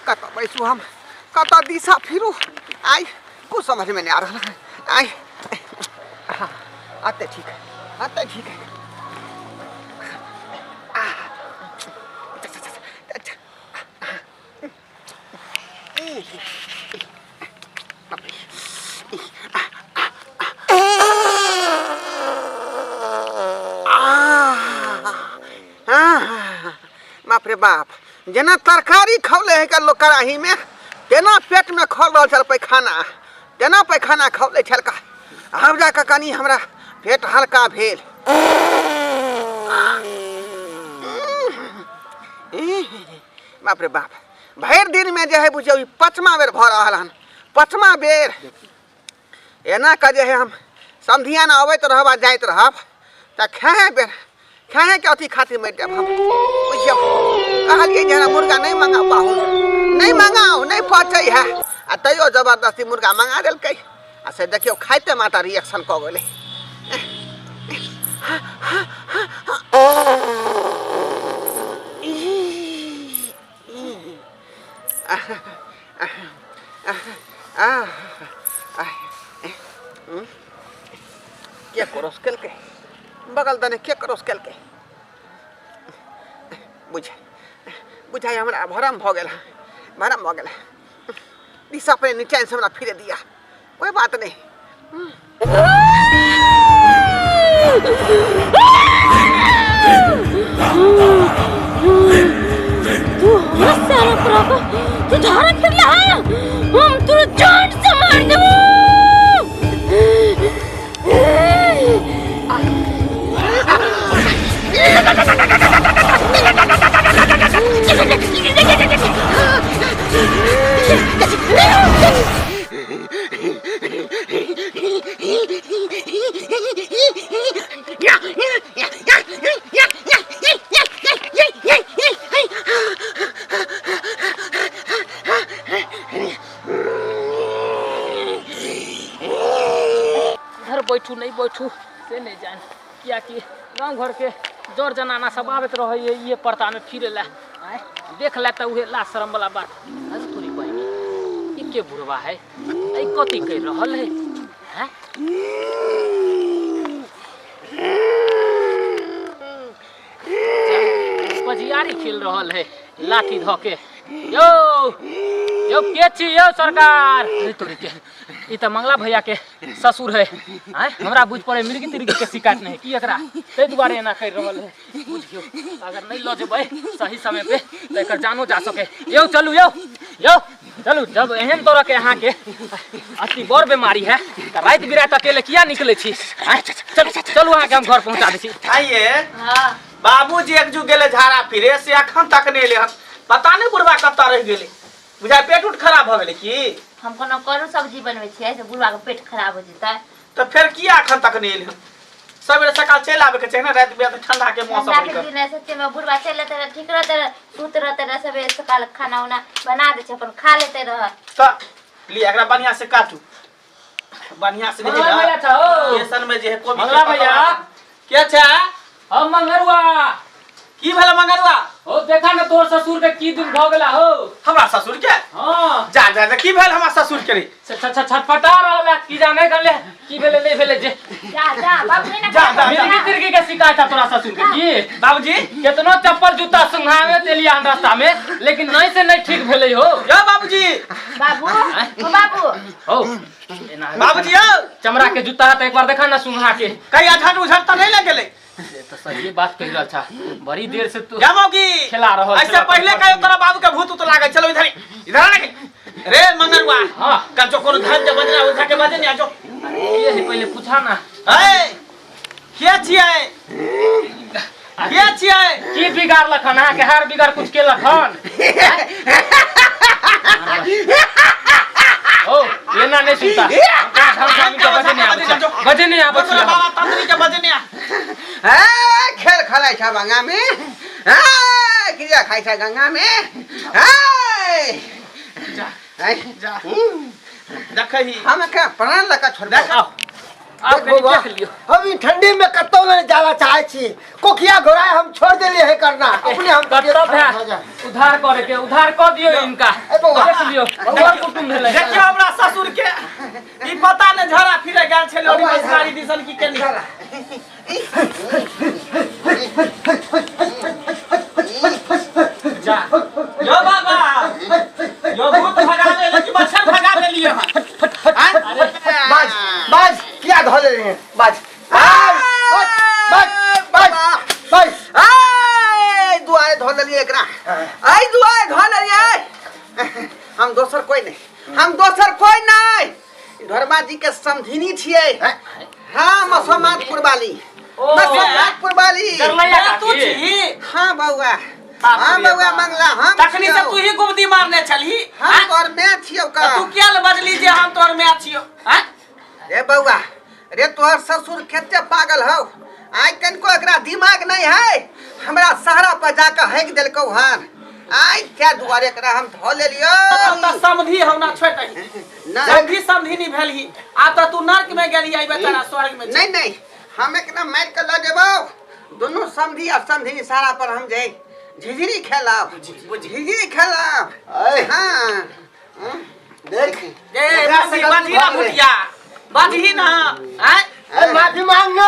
कता बैसू हम, कता दिशा फिरू, आई कुछ समझ में नहीं आ रहा है। आई हाँ, आते ठीक है, आते ठीक है। बाप रे बाप, जना तरकारी खौले है का लोग कराही में, तेना पेट में खौल रहा चल पैखाना, तेना पैखाना खौले चल का, अब जाकर कनी हमरा पेट हल्का भेल। बाप रे बाप, भर दिन में जो है बुझे 5वां बेर भ रहा हन, 5वां बेर एना का जे है हम समधिया न अबैत रहब आ जाइत रहब त खाए बेर खाए के अथी खातिर मर जाब हम। बुझियो कहलिए जना मुर्गा नहीं मंगा पाहु, नहीं मंगाओ, नहीं पचै है आ तैयो जबरदस्ती मुर्गा मंगा देलकै आ से देखियो खाइते माता रिएक्शन क गेलै। क्या करोस केलकै बगल दने के करोस केलकै बुझाई हमरा भरम भ गेल, भरम भ गेल। दिशा पे नीचे से हमरा फिरे दिया, कोई बात नहीं। तू सारा प्रभु तू धारण कर ले, हम तुझे जान से मार देबो। घर बैठू नहीं बैठू से नहीं जान क्या कि गांव घर के जोर जनाना सब आवत रहे ये पर्ता में फिरे ला, देख ला तो उहे ला शर्म वाला बात। अरे तोरी बहनी ये के बुढ़वा है, ऐ कथी कह रहल है, हैं? पजियारी खेल रहल है लाठी धो के। यो यो के छी यो सरकार, तोरी के ई त मंगला भैया के ससुर है, हैं? हमरा बुझ पड़े मिर्गी तिर्गी के शिकायत नहीं की एकरा, ते दुआरे एना कर रहल है। बुझियो अगर नहीं ल जेबै सही समय पे त एकर जानो जा सके। यो चलू यो यो चलू, जब एहन तरह के यहाँ के अति बड़ बीमारी है त रात बिरात अकेले किया निकले छी? चल चलू अहाँ के हम घर पहुंचा दै छी। आइए हां बाबूजी एक जू गेले झाड़ा फिरे से अखन तक नहीं ले, पता नहीं बुढ़वा कत्ता रह गेले, बुझा पेट उठ खराब भ गेले की? हम कोनो करू सब्जी बनबै छियै से बुढ़वा के पेट खराब हो जेतै तो फिर किया अखन तक नहीं ले? सवेरे सकाल चल आवे के छै ना, रात बिरात ठंडा के मौसम है। दिन सच्चे में बुढ़वा चले त ठीक रहते, सूत रहते रह, सवेरे सकाल खाना उना बना दे छै, अपन खा लेते रह। त ली एकरा बढ़िया से काटू, बढ़िया से मंगला भैया छौ बेसन में जे है कोबी मंगला भैया के छै? हम मंगरुआ की भेल मंगरुआ? हो देखा ना तोर ससुर के की दिन भ गेला हो। हमरा ससुर के? हां जा जा की भेल हमरा ससुर के रे? छटपटा रहल की जाने गले की भेले नहीं भेले जे। जा जा बाबू ने जा जा मिर्गी तिर्गी के शिकायत है तोरा ससुर के की? बाबूजी केतनो चप्पल जूता सुंघावे तेलिया रास्ता में, लेकिन नहीं से नहीं ठीक भेले हो। यो बाबूजी, बाबू ओ बाबू हो बाबूजी यो चमड़ा के जूता त एक बार देखा ना सुंघा के, कहीं अझट उझट त नहीं लग गेले? तो सही बात कह रहल छा, बड़ी देर से तू जामोगी खेला रहल ऐसे पहले कहियो तोरा बाबू के भूत तो लागे। चलो इधर इधर आ रे मंगरुआ। हां का जो कोनो धान जे बजना उठा के बाजे नहीं आजो। ये है पहले पूछा ना ए के छिए के छिए? की बिगाड़ लखन के हार बिगाड़ कुछ के लखन? ओ ये ना नहीं सुनता बजे नहीं आबे छी बाबा तंदरी के बजे नहीं ए खेल खलाइ छ गंगा में, ए क्रिया खाइ छ गंगा में, ए जा जा देखही हम के प्राण लका छोड़ देखो आप कहीं देख लियो। हम ई ठंडी में कत्तो में जाला चाहे छी कोखिया घोड़ा हम छोड़ देले है करना अपने हम तब है उधार करे के उधार कर दियो इनका देख लियो और कुटुंब भेले देखियो हमरा ससुर के ई पता ने झरा फिरे गेल छले ओरी मस्कारी दिसन की केनी जा यो बाबा यो भूत भगावे ले कि मच्छर भगावे लिए बाज बाज क्या धो ले हैं बाज बाज आय दुआरे धो लेलिए एकरा आय दुआरे धो लेलिए हम दोसर कोई नहीं धर्मा जी के समधिनी छिए हाँ मसोमातपुर वाली मसोमातपुर वाली तू छी हाँ बउआ हाँ बउआ मंगला हम तखनी से तू ही गुमती मारने छली हम और मैं छियो का तू क्या बदली जे हम तोर में छियो हैं रे बउआ रे तोहर ससुर खेते पागल हो आइ कनको एकरा दिमाग नहीं है हमरा सहरा पर जाकर हैक देलकौ हन आइ क्या दुआरे एकरा हम धो ले लियो त समधी होना छोटही समधी नहीं भेलही आ त तू नरक में गेली आई बेचारा स्वर्ग में नहीं हम एकरा मार के ल देबो दोनों समधी और समधी सारा पर हम जाए झिझरी खेलब हाँ देख ए बाजी ना भुटिया बाजी ना हैं माफी मांगना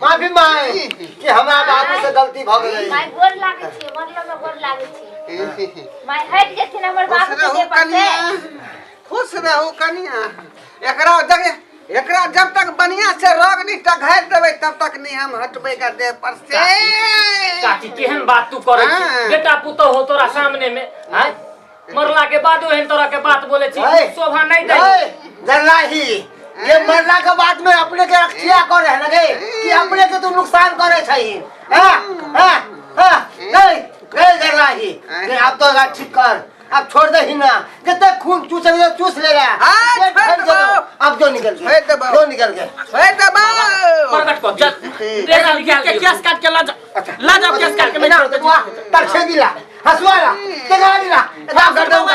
माफी मांग कि हमारा बाबू से गलती भ गेलै माय गोर लागे छी मतलब में गोर लागे छी माय हट जेथिन हमर बाबू के दे पर खुश रहू कनिया एकरा जब तक बढ़िया से रोग नहीं टघार देवे तब तक नहीं हम हटबे का देह पर से काकी केहन बात तू करे छी बेटा पुतो हो तोरा सामने में हैं मरला के बाद एहन तोरा के बात बोले छी शोभा नहीं दे जल्लाही ये मरला के बाद में अपने के रक्षा करे लगे कि अपने के तू नुकसान करे छही नहीं जल्लाही अब तो ठीक कर अब छोड़ दे ही ना कितने खून चूस ले रहा अब जो निकल गए प्रकट को जब देखा निकाल के केस काट के ला जा केस काट के मैं तरछे दिला हंसवाला देखा दिला एकदम कर दूंगा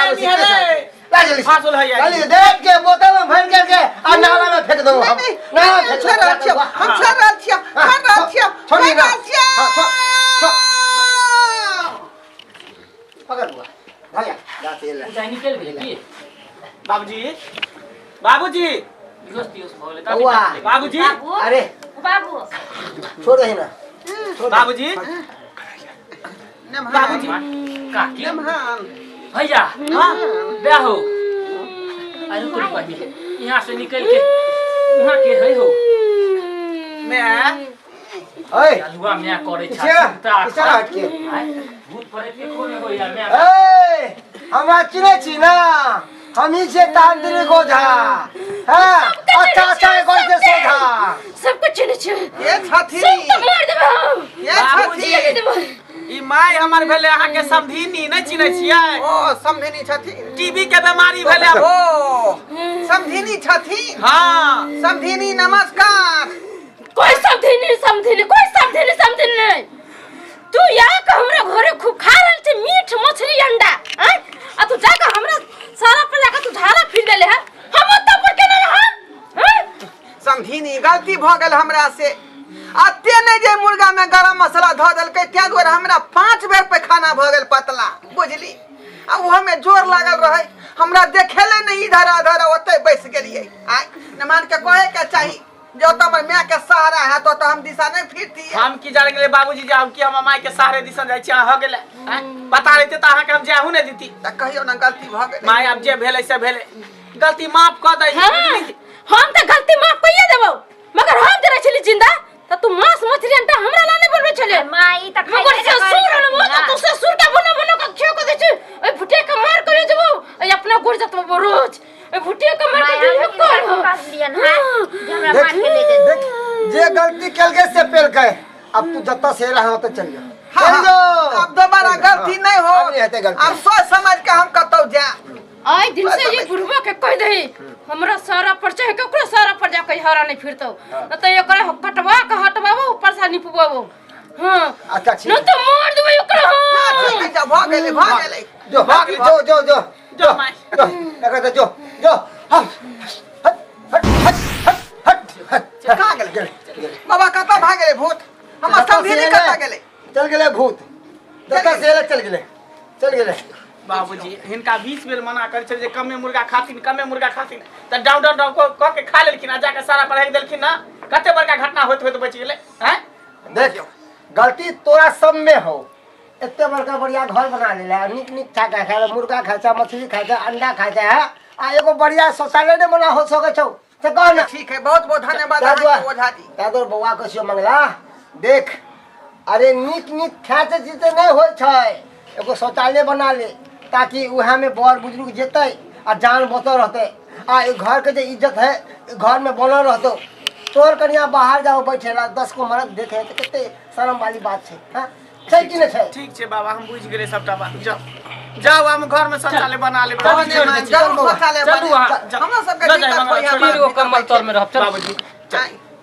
ला जल्दी फासुल है यार जल्दी देख के बोतल में भर करके और नाला में फेंक दूंगा हम नाला में फेंक हम छोड़ पकड़ हुआ भैया जाते ले जाई निकल गेल की बाबूजी दोस्ती उस भोले बाबूजी अरे बाबू छोड़ दे ना बाबूजी काकी नमहान भैया हां ब्याह हो अरे कोई बात यहां से निकल के वहां के है हो मैं ओए अलुआ मैं करे छ किसे हट के भूत परे के कोने हो यार मैं ए हमरा चिने छी ना हम ही से तांत्रिक हो जा हां अच्छा एक और से सोधा सब कुछ चिने छ ये छथी सब मार देबो हम ये छथी ई माय हमर भेले अहाँ के समधिनी नहीं चिन्है छियै ओ समधिनी छथी टीबी के बीमारी भेले ओ समधिनी छथी हां समधिनी नमस्कार कोई समधिनी नहीं तू यहाँ का हमरा घरे खूब खा रहल छे मीठ मछली अंडा हैं आ तू जाके हमरा सारा पर जाके तू झाड़ा फिर देले है हम ओत्ता पर केना रहन हैं समधिनी गलती भ गेल हमरा से अते नहीं जे मुर्गा में गरम मसाला धो देलकै क्या दुआरे हमरा 5 बेर पैखाना भ गेल पतला बुझली आ वो में जोर लागल रहे हमरा देखेले नहीं इधर उधर ओते बैस गेलिए आ न मान के कहे के चाही जो तो मैं के सहारा है तो हम दिशा नहीं फिरती हम की जान गेले बाबूजी जे हम की हम माय के सहारे दिसन जाय छी हो गेले बता रहे त अहाँ के हम जाहु नहीं दीती त कहियो ना गलती भ गेल माय अब जे भेले से भेले गलती माफ क दई हम त गलती माफ कइए देबो मगर हम जरा छली जिंदा त तू मांस मछली अंडा हमरा ला नहीं बोलबे छले माई त खाई से ससुर न मो तू ससुर का बनो का खियो को दे छी ओइ फुटे के मार करियो जबो ओइ अपना गोर जत रोज ओइ फुटे के मार के दियो कर काट दियन हां जे हमरा मार के ले दे जे गलती केलके से पेल के अब तू जत्ता से रहा तो चल जा अब दोबारा गलती नहीं हो अब सोच समझ के हम कतौ जा आई दिन से ये बुढ़वा के कह दही हमरा सारा पर चाहे ककरो सारा पर जा कहीं हरा नहीं फिरतो न त एकरा कटवा के हटवाबो ऊपर से निपवाबो हां अच्छा न तो मार देबे ओकरा हां ठीक है भ गेले जो जो जो जो हट हट हट हट कहाँ गेले बाबा कतऽ भाग गेले भूत हमर समधिनी कतऽ गेले चल गेले भूत दत्ता से चल गेले बाबूजी हिनका 20 बेर मना करे छे जे कमे मुर्गा खातिन त डाउ डाउ डाउ क के खा लेलखिन आ जाके सारा पढ़ाई देलखिन ना कते बड़का घटना होत होत बच गेले हैं देख गलती तोरा सब में हो इतने बड़का बढ़िया घर बना लेला निक खाए खाए मुर्गा खाए मछली खाए अंडा खाए है आ एगो बढ़िया शौचालय ने बना हो सके छौ तो कह ना ठीक है बहुत बहुत धन्यवाद आपके ओझा जी दादर बउआ कसियो मंगला देख अरे निक खाए से जीते नहीं होय छै एगो शौचालय बना ले ताकि वहाँ में बड़ बुजुर्ग जेते आ जान बचल रहते आ घर के जो इज्जत है घर में बनल रहतो तोर कनिया बाहर जाओ बैठेला 10 को मरद देखे तो कितने शर्म वाली बात है हां छै कि नहीं छै ठीक छे बाबा हम बुझ गेले सबटा बात जाओ हम घर में शौचालय बना ले शौचालय हमरा सबके दिक्कत होय फिर कम्बल तोर में रह बाबूजी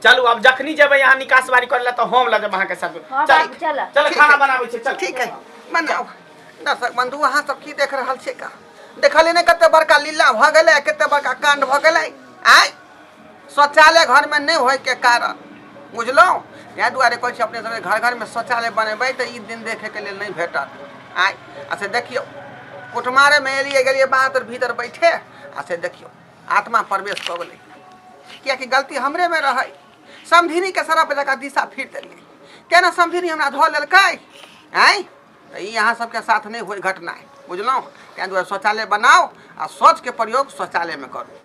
चलू अब जखनी जेबै यहाँ निकासबारी करले तो हम लगे वहां के सब चल खाना बनाबै छे चल ठीक है बनाओ दर्शक बंधु अहाँ सब की देख रहल छै का देखले ने कते बड़का लीला भ गेलै कते बड़का कांड भ गेलै आय शौचालय घर में नहीं होय के कारण बुझलो या दुआरे कहै छी अपने सब घर में शौचालय बनेबै त ई दिन देखे के लेल नहीं भेटत आय अच्छा देखियो कुटमारे में एलिए गेलिए बाहर भीतर बैठे अच्छा देखियो आत्मा प्रवेश क गेलै किया कि गलती हमरे में रहै समधिनी के सरा पे जका दिशा फिर देलिए केना समधिनी हमरा धो लेलकै आय यहाँ सबके साथ नहीं हुई घटना है बुझलो क्या शौचालय बनाओ आ शौच के प्रयोग शौचालय में करो।